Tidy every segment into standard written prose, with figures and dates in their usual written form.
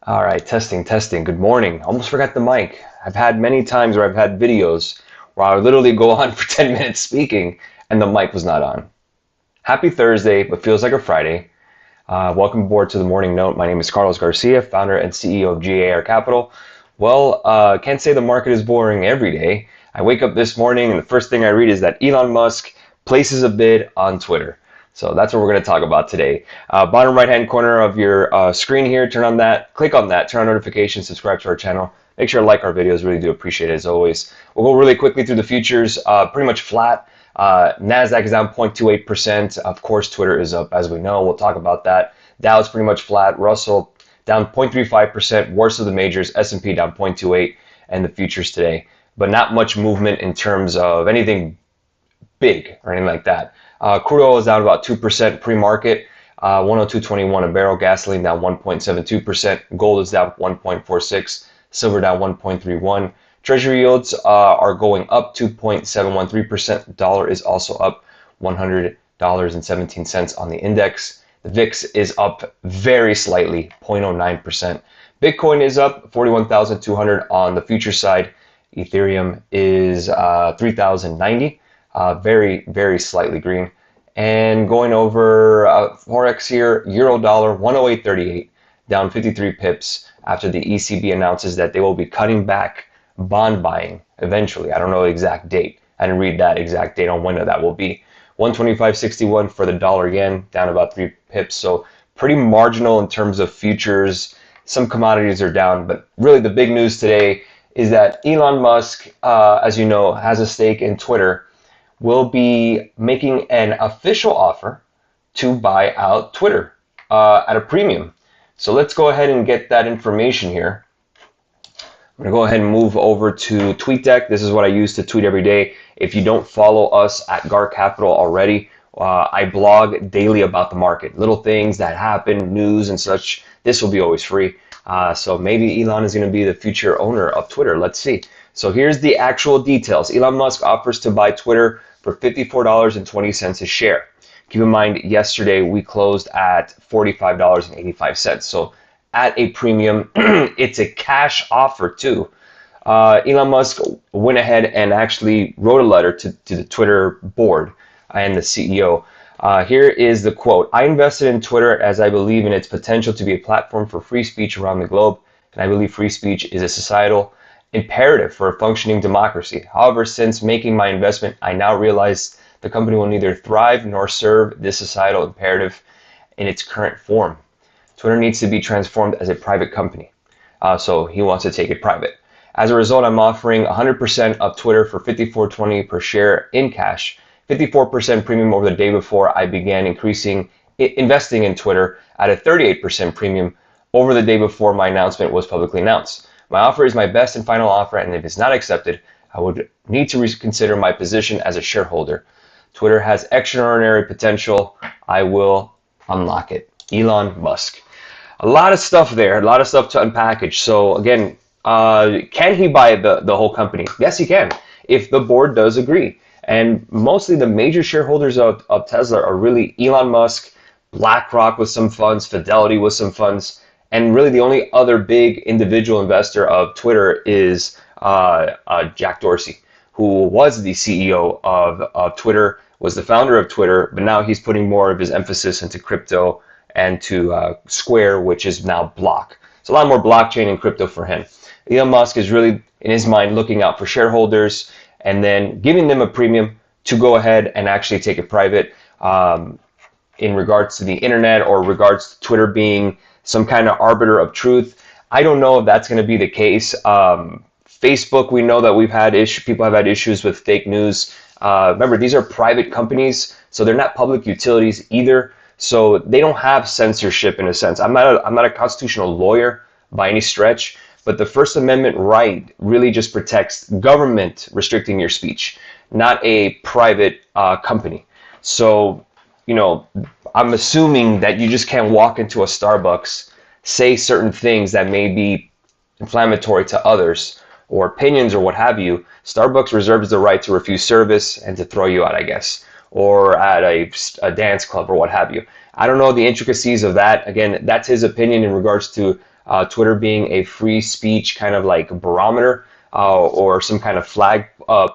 All right, testing. Good morning. Almost forgot the mic. I've had many times where I've had videos where I would literally go on for 10 minutes speaking and the mic was not on. Happy Thursday, but feels like a Friday. Welcome aboard to the Morning Note. My name is Carlos Garcia, founder and CEO of G.A.R Capital. Well, can't say the market is boring every day. I wake up this morning and the first thing I read is that Elon Musk places a bid on Twitter. So that's what we're going to talk about today. Bottom right-hand corner of your screen here, turn on that, click on that, turn on notifications, subscribe to our channel. Make sure to like our videos, really do appreciate it as always. We'll go really quickly through the futures, pretty much flat. NASDAQ is down 0.28%. Of course, Twitter is up, as we know. We'll talk about that. Dow is pretty much flat. Russell down 0.35%. Worst of the majors. S&P down 0.28%. And the futures today. But not much movement in terms of anything big or anything like that. Crude oil is down about 2% pre-market, 102.21 a barrel. Gasoline down 1.72%. Gold is down 1.46. Silver down 1.31. Treasury yields are going up 2.713%. Dollar is also up $100.17 on the index. The VIX is up very slightly, 0.09%. Bitcoin is up 41,200 on the future side. Ethereum is 3,090. Very slightly green. And going over Forex here, Euro dollar 108.38, down 53 pips after the ECB announces that they will be cutting back bond buying eventually. I don't know the exact date. I didn't read that exact date on when that will be. 125.61 for the dollar yen, down about 3 pips. So pretty marginal in terms of futures. Some commodities are down, but really the big news today is that Elon Musk, as you know, has a stake in Twitter, will be making an official offer to buy out Twitter at a premium. So let's go ahead and get that information here. I'm going to go ahead and move over to TweetDeck. This is what I use to tweet every day. If you don't follow us at G.A.R Capital already, I blog daily about the market, little things that happen, news and such. This will be always free. So maybe Elon is going to be the future owner of Twitter. Let's see. So here's the actual details. Elon Musk offers to buy Twitter for $54.20 a share. Keep in mind, yesterday we closed at $45.85. So at a premium, it's a cash offer too. Elon Musk went ahead and actually wrote a letter to the Twitter board and the CEO. Here is the quote. I invested in Twitter as I believe in its potential to be a platform for free speech around the globe, and I believe free speech is a societal imperative for a functioning democracy. However, since making my investment, I now realize the company will neither thrive nor serve this societal imperative in its current form. Twitter needs to be transformed as a private company. So he wants to take it private. As a result, I'm offering 100% of Twitter for $54.20 per share in cash, 54% premium over the day before I began investing in Twitter at a 38% premium over the day before my announcement was publicly announced. My offer is my best and final offer, and if it's not accepted, I would need to reconsider my position as a shareholder. Twitter has extraordinary potential. I will unlock it. Elon Musk. A lot of stuff there, a lot of stuff to unpackage. So again, can he buy the whole company? Yes, he can, if the board does agree. And mostly the major shareholders of Tesla are really Elon Musk, BlackRock with some funds, Fidelity with some funds, and really the only other big individual investor of Twitter is Jack Dorsey, who was the CEO of Twitter, was the founder of Twitter, but now he's putting more of his emphasis into crypto and to Square, which is now Block. So a lot more blockchain and crypto for him. Elon Musk is really, in his mind, looking out for shareholders and then giving them a premium to go ahead and actually take it private in regards to the internet or regards to Twitter being some kind of arbiter of truth. I don't know if that's going to be the case. Facebook, we know that people have had issues with fake news. Remember, these are private companies, so they're not public utilities either. So they don't have censorship in a sense. I'm not a constitutional lawyer by any stretch, but the First Amendment right really just protects government restricting your speech, not a private company. So, you know, I'm assuming that you just can't walk into a Starbucks, say certain things that may be inflammatory to others or opinions or what have you. Starbucks reserves the right to refuse service and to throw you out, I guess, or at a dance club or what have you. I don't know the intricacies of that. Again, that's his opinion in regards to Twitter being a free speech kind of like barometer or some kind of flag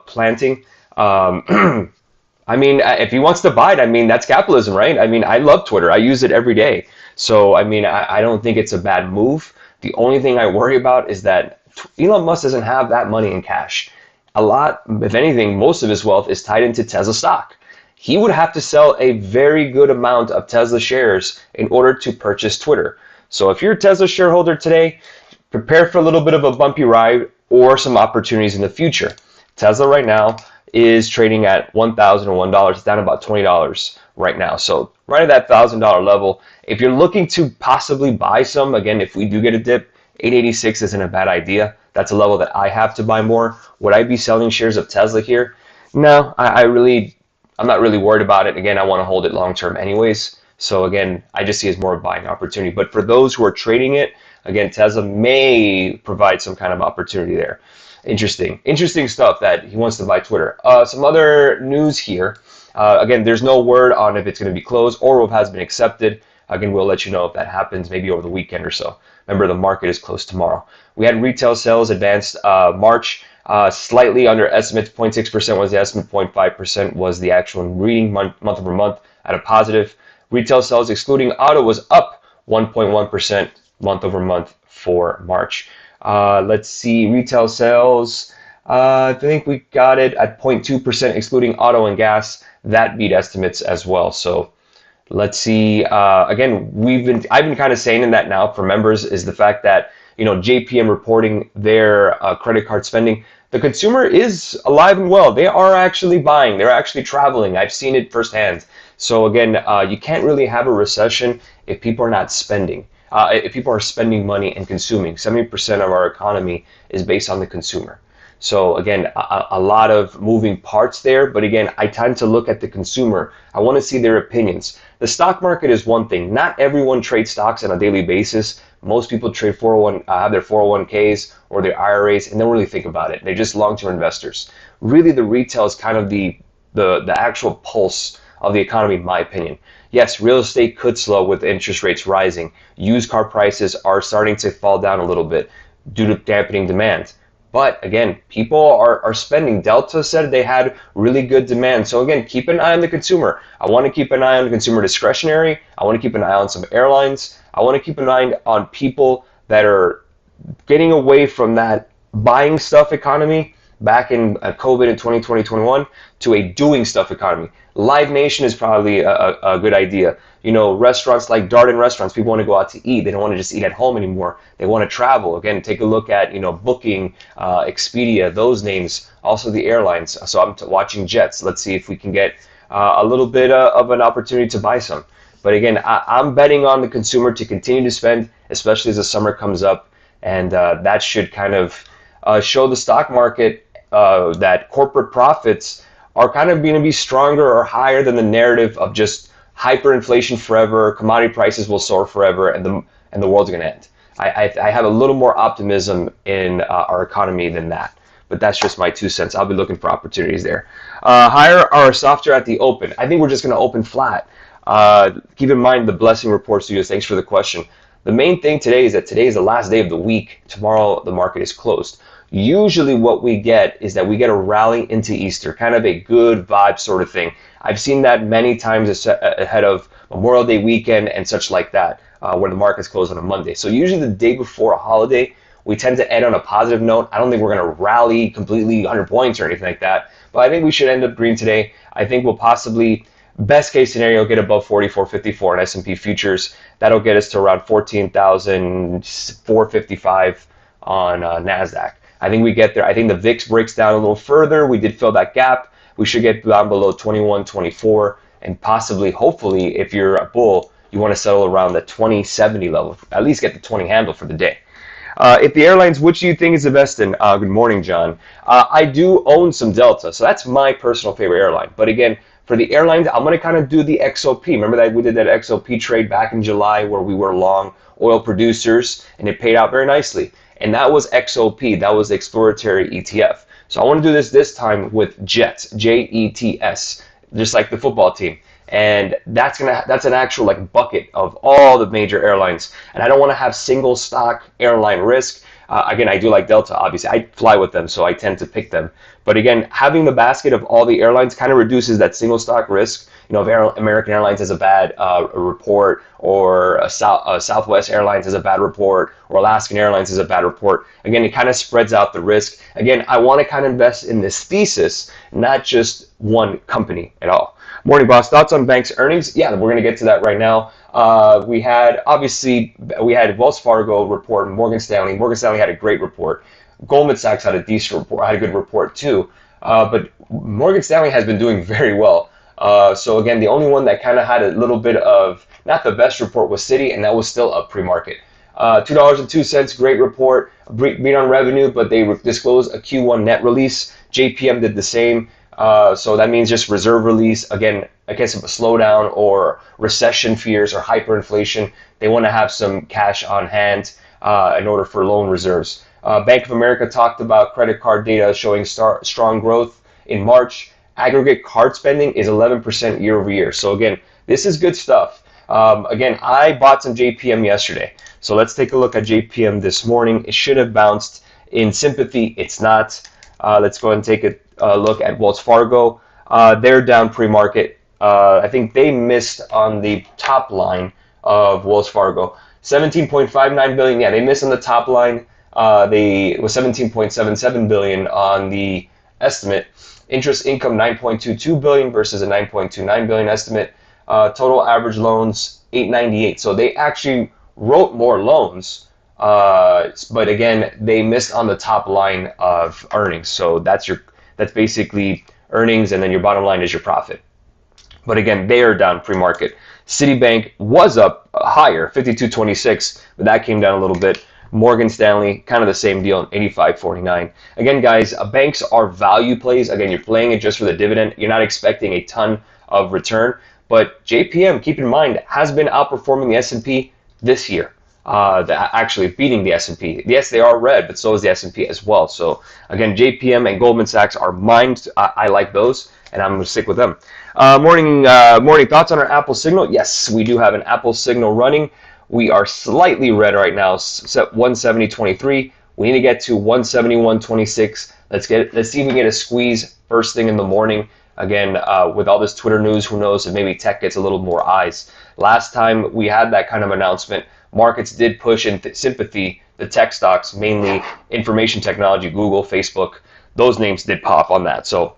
planting. I mean, if he wants to buy it, I mean, that's capitalism, right? I mean, I love Twitter. I use it every day. So, I mean, I don't think it's a bad move. The only thing I worry about is that Elon Musk doesn't have that money in cash. A lot, if anything, most of his wealth is tied into Tesla stock. He would have to sell a very good amount of Tesla shares in order to purchase Twitter. So if you're a Tesla shareholder today, prepare for a little bit of a bumpy ride or some opportunities in the future. Tesla right now is trading at $1,001. It's down about $20 right now. So right at that $1,000 level, if you're looking to possibly buy some, again, if we do get a dip, 886 isn't a bad idea. That's a level that I have to buy more. Would I be selling shares of Tesla here? No, I'm not really worried about it. Again, I want to hold it long term anyways. So again, I just see it as more of a buying opportunity. But for those who are trading it, again, Tesla may provide some kind of opportunity there. Interesting stuff that he wants to buy Twitter. Some other news here. Again, there's no word on if it's going to be closed or if it has been accepted. Again, we'll let you know if that happens maybe over the weekend or so. Remember, the market is closed tomorrow. We had retail sales advanced March, slightly under estimates. 0.6% was the estimate, 0.5% was the actual reading month over month at a positive. Retail sales, excluding auto, was up 1.1% month over month for March. Let's see, retail sales, I think we got it at 0.2%, excluding auto and gas. That beat estimates as well. So let's see. Again, I've been kind of saying in that now for members is the fact that, you know, JPM reporting their credit card spending. The consumer is alive and well. They are actually buying. They're actually traveling. I've seen it firsthand. So again, you can't really have a recession if people are not spending. If people are spending money and consuming. 70% of our economy is based on the consumer. So again, a lot of moving parts there, but again, I tend to look at the consumer. I want to see their opinions. The stock market is one thing. Not everyone trades stocks on a daily basis. Most people trade have their 401ks or their IRAs and don't really think about it. They're just long-term investors. Really, the retail is kind of the actual pulse of the economy, in my opinion. Yes, real estate could slow with interest rates rising. Used car prices are starting to fall down a little bit due to dampening demand. But again, people are spending. Delta said they had really good demand. So again, keep an eye on the consumer. I want to keep an eye on the consumer discretionary. I want to keep an eye on some airlines. I want to keep an eye on people that are getting away from that buying stuff economy back in COVID in 2020, 2021 to a doing stuff economy. Live Nation is probably a good idea. You know, restaurants like Darden restaurants, people want to go out to eat. They don't want to just eat at home anymore. They want to travel. Again, take a look at, you know, Booking, Expedia, those names. Also the airlines. So I'm watching jets. Let's see if we can get a little bit of an opportunity to buy some. But again, I'm betting on the consumer to continue to spend, especially as the summer comes up. And that should kind of show the stock market that corporate profits are kind of going to be stronger or higher than the narrative of just hyperinflation forever, commodity prices will soar forever, and the world's going to end. I have a little more optimism in our economy than that, but that's just my 2 cents. I'll be looking for opportunities there. Higher or softer at the open? I think we're just going to open flat. Keep in mind the blessing report studios. Thanks for the question. The main thing today is that today is the last day of the week. Tomorrow the market is closed. Usually what we get is that we get a rally into Easter, kind of a good vibe sort of thing. I've seen that many times ahead of Memorial Day weekend and such like that, where the market's closed on a Monday. So usually the day before a holiday, we tend to end on a positive note. I don't think we're going to rally completely 100 points or anything like that, but I think we should end up green today. I think we'll possibly, best case scenario, get above 44.54 in S&P futures. That'll get us to around 14,455 on NASDAQ. I think we get there. I think the VIX breaks down a little further. We did fill that gap. We should get down below 21, 24, and possibly, hopefully, if you're a bull, you want to settle around the 2070 level. At least get the 20 handle for the day. If the airlines, which do you think is the best in? Good morning, John. I do own some Delta, so that's my personal favorite airline. But again, for the airlines, I'm going to kind of do the XOP. Remember that we did that XOP trade back in July where we were long oil producers, and it paid out very nicely. And that was XOP. That was the exploratory ETF. So I want to do this time with JETS, Jets. just like the football team. And that's an actual like bucket of all the major airlines. And I don't want to have single stock airline risk. Again, I do like Delta, obviously. I fly with them, so I tend to pick them. But again, having the basket of all the airlines kind of reduces that single stock risk. You know, if American Airlines has a bad report, or Southwest Airlines has a bad report, or Alaskan Airlines has a bad report, again, it kind of spreads out the risk. Again, I want to kind of invest in this thesis, not just one company at all. Morning, boss. Thoughts on banks' earnings? Yeah, we're going to get to that right now. We had Wells Fargo report and Morgan Stanley. Morgan Stanley had a great report. Goldman Sachs had a decent report, had a good report too. But Morgan Stanley has been doing very well. So again, the only one that kind of had a little bit of not the best report was Citi, and that was still up pre-market. $2.02, great report, beat on revenue, but they disclosed a Q1 net release. JPM did the same. So that means just reserve release. Again, I guess if a slowdown or recession fears or hyperinflation, they want to have some cash on hand in order for loan reserves. Bank of America talked about credit card data showing strong growth in March. Aggregate card spending is 11% year over year. So again, this is good stuff. Again, I bought some JPM yesterday. So let's take a look at JPM this morning. It should have bounced in sympathy. It's not. Let's go ahead and take a look at Wells Fargo. They're down pre-market. I think they missed on the top line of Wells Fargo. 17.59 billion. Yeah, they missed on the top line. It was 17.77 billion on the estimate. Interest income 9.22 billion versus a 9.29 billion estimate. Total average loans 898. So they actually wrote more loans, but again, they missed on the top line of earnings. So that's basically earnings, and then your bottom line is your profit. But again, they are down pre-market. Citibank was up higher, 52.26, but that came down a little bit. Morgan Stanley, kind of the same deal, 85.49. Again, guys, banks are value plays. Again, you're playing it just for the dividend. You're not expecting a ton of return. But JPM, keep in mind, has been outperforming the S&P this year. Actually beating the S&P. Yes, they are red, but so is the S&P as well. So again, JPM and Goldman Sachs are mine. I like those, and I'm going to stick with them. Morning thoughts on our Apple signal? Yes, we do have an Apple signal running. We are slightly red right now, set 170.23. We need to get to 171.26. Let's see if we can get a squeeze first thing in the morning. Again, with all this Twitter news, who knows if maybe tech gets a little more eyes. Last time we had that kind of announcement, markets did push in sympathy the tech stocks, mainly information technology, Google, Facebook. Those names did pop on that. So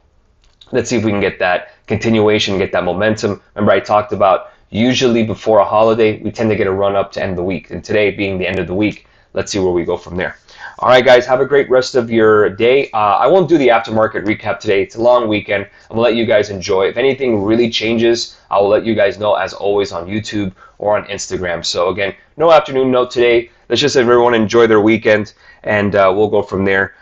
let's see if we can get that continuation, get that momentum. Remember, I talked about usually before a holiday, we tend to get a run up to end of the week. And today being the end of the week, let's see where we go from there. All right, guys, have a great rest of your day. I won't do the aftermarket recap today. It's a long weekend. I'm going to let you guys enjoy. If anything really changes, I will let you guys know, as always, on YouTube or on Instagram. So, again, no afternoon note today. Let's just have everyone enjoy their weekend, and we'll go from there.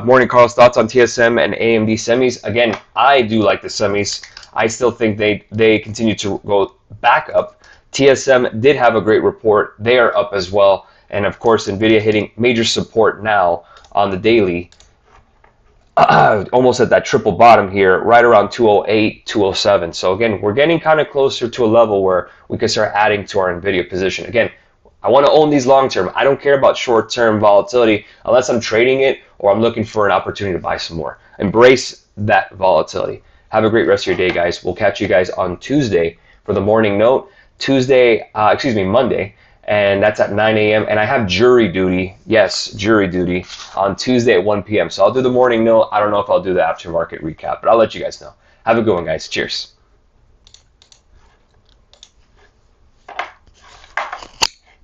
Morning, Carl's thoughts on TSM and AMD semis. Again, I do like the semis. I still think they continue to go back up. TSM did have a great report. They are up as well. And of course, NVIDIA hitting major support now on the daily, almost at that triple bottom here, right around 208, 207. So again, we're getting kind of closer to a level where we can start adding to our NVIDIA position. Again, I want to own these long term. I don't care about short term volatility unless I'm trading it or I'm looking for an opportunity to buy some more. Embrace that volatility. Have a great rest of your day, guys. We'll catch you guys on Tuesday for the morning note. Monday. And that's at 9 a.m. And I have jury duty, yes, jury duty, on Tuesday at 1 p.m. So I'll do the morning note. I don't know if I'll do the aftermarket recap, but I'll let you guys know. Have a good one, guys. Cheers.